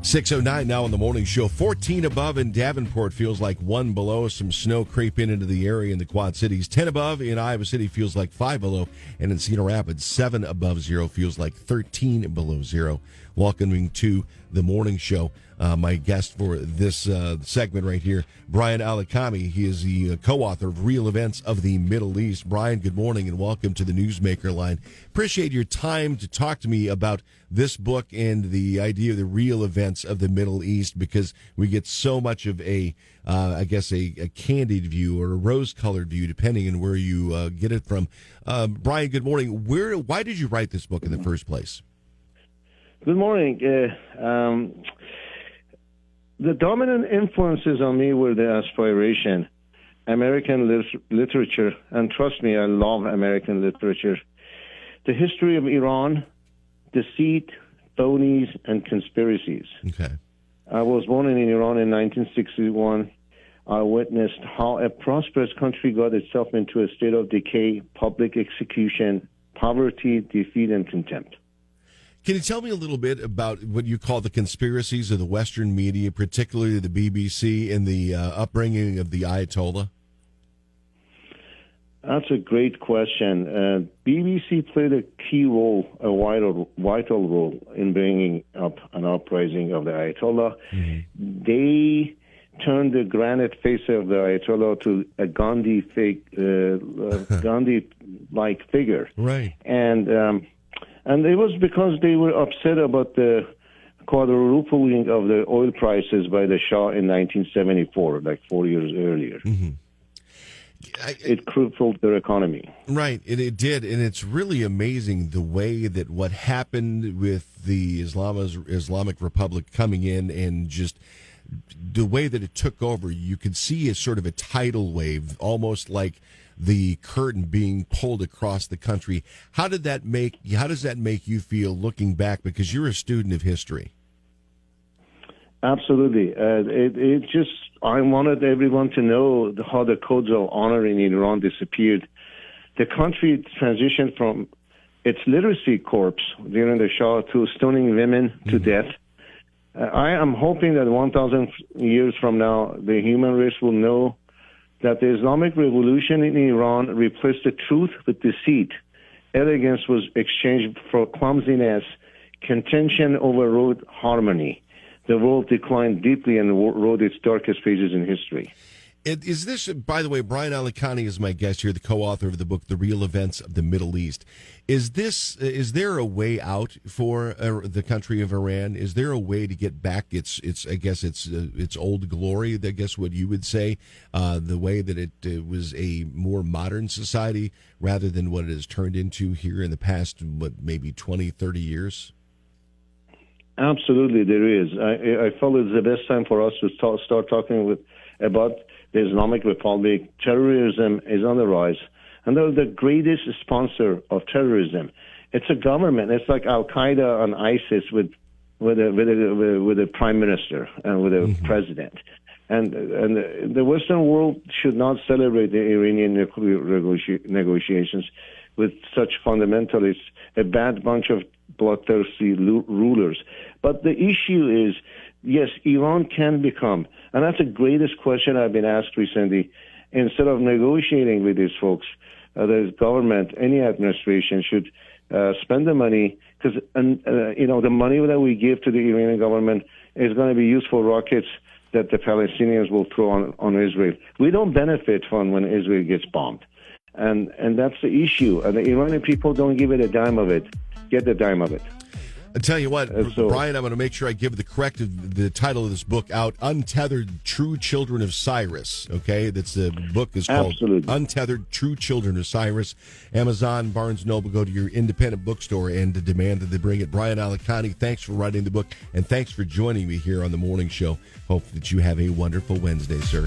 6:09 now on the morning show. 14 above in Davenport feels like 1 below. Some snow creeping into the area in the Quad Cities. 10 above in Iowa City feels like 5 below. And in Cedar Rapids, 7 above zero feels like 13 below zero. Welcoming to the morning show. My guest for this segment right here, Brian Alikhani. He is the co-author of Real Events of the Middle East. Brian, good morning and welcome to the Newsmaker Line. Appreciate your time to talk to me about this book and the idea of the real events of the Middle East, because we get so much of a candid view or a rose-colored view, depending on where you get it from. Brian, good morning. Why did you write this book in the first place? Good morning. The dominant influences on me were the aspiration, American literature, and trust me, I love American literature. The history of Iran, deceit, phonies, and conspiracies. Okay. I was born in Iran in 1961. I witnessed how a prosperous country got itself into a state of decay, public execution, poverty, defeat, and contempt. Can you tell me a little bit about what you call the conspiracies of the Western media, particularly the BBC, and the upbringing of the Ayatollah? That's a great question. BBC played a key role, a vital role in bringing up an uprising of the Ayatollah. Mm-hmm. They turned the granite face of the Ayatollah to a Gandhi-like figure. Right. And it was because they were upset about the quadrupling of the oil prices by the Shah in 1974, like 4 years earlier. Mm-hmm. It crippled their economy. Right, it did, and it's really amazing the way that what happened with the Islamic Republic coming in and just the way that it took over. You could see as sort of a tidal wave, almost like the curtain being pulled across the country. How does that make you feel looking back? Because you're a student of history. Absolutely. I wanted everyone to know how the codes of honor in Iran disappeared. The country transitioned from its literacy corps during the Shah to stoning women to death. I am hoping that 1,000 years from now, the human race will know that the Islamic Revolution in Iran replaced the truth with deceit. Elegance was exchanged for clumsiness. Contention overrode harmony. The world declined deeply and wrote its darkest pages in history. Is this, by the way, Brian Alikhani is my guest here, the co-author of the book, The Real Events of the Middle East. Is there a way out for the country of Iran? Is there a way to get back its old glory, I guess what you would say, the way that it was a more modern society rather than what it has turned into here in the past, maybe 20, 30 years? Absolutely, there is. I felt it's the best time for us to start talking about the Islamic Republic. Terrorism is on the rise, and they're the greatest sponsor of terrorism. It's a government. It's like Al Qaeda and ISIS with a prime minister and with a president. And the Western world should not celebrate the Iranian nuclear negotiations with such fundamentalists, a bad bunch of bloodthirsty rulers. But the issue is, yes, Iran can become, and that's the greatest question I've been asked recently. Instead of negotiating with these folks, the government, any administration should spend the money, because the money that we give to the Iranian government is going to be used for rockets that the Palestinians will throw on Israel. We don't benefit from when Israel gets bombed. And that's the issue. And the Iranian people don't give it a dime of it, get the dime of it. I tell you what, Brian, I'm going to make sure I give the title of this book out, Untethered True Children of Cyrus, okay? That's the book is called Untethered True Children of Cyrus. Amazon, Barnes & Noble, go to your independent bookstore and demand that they bring it. Brian Alikhani, thanks for writing the book, and thanks for joining me here on the morning show. Hope that you have a wonderful Wednesday, sir.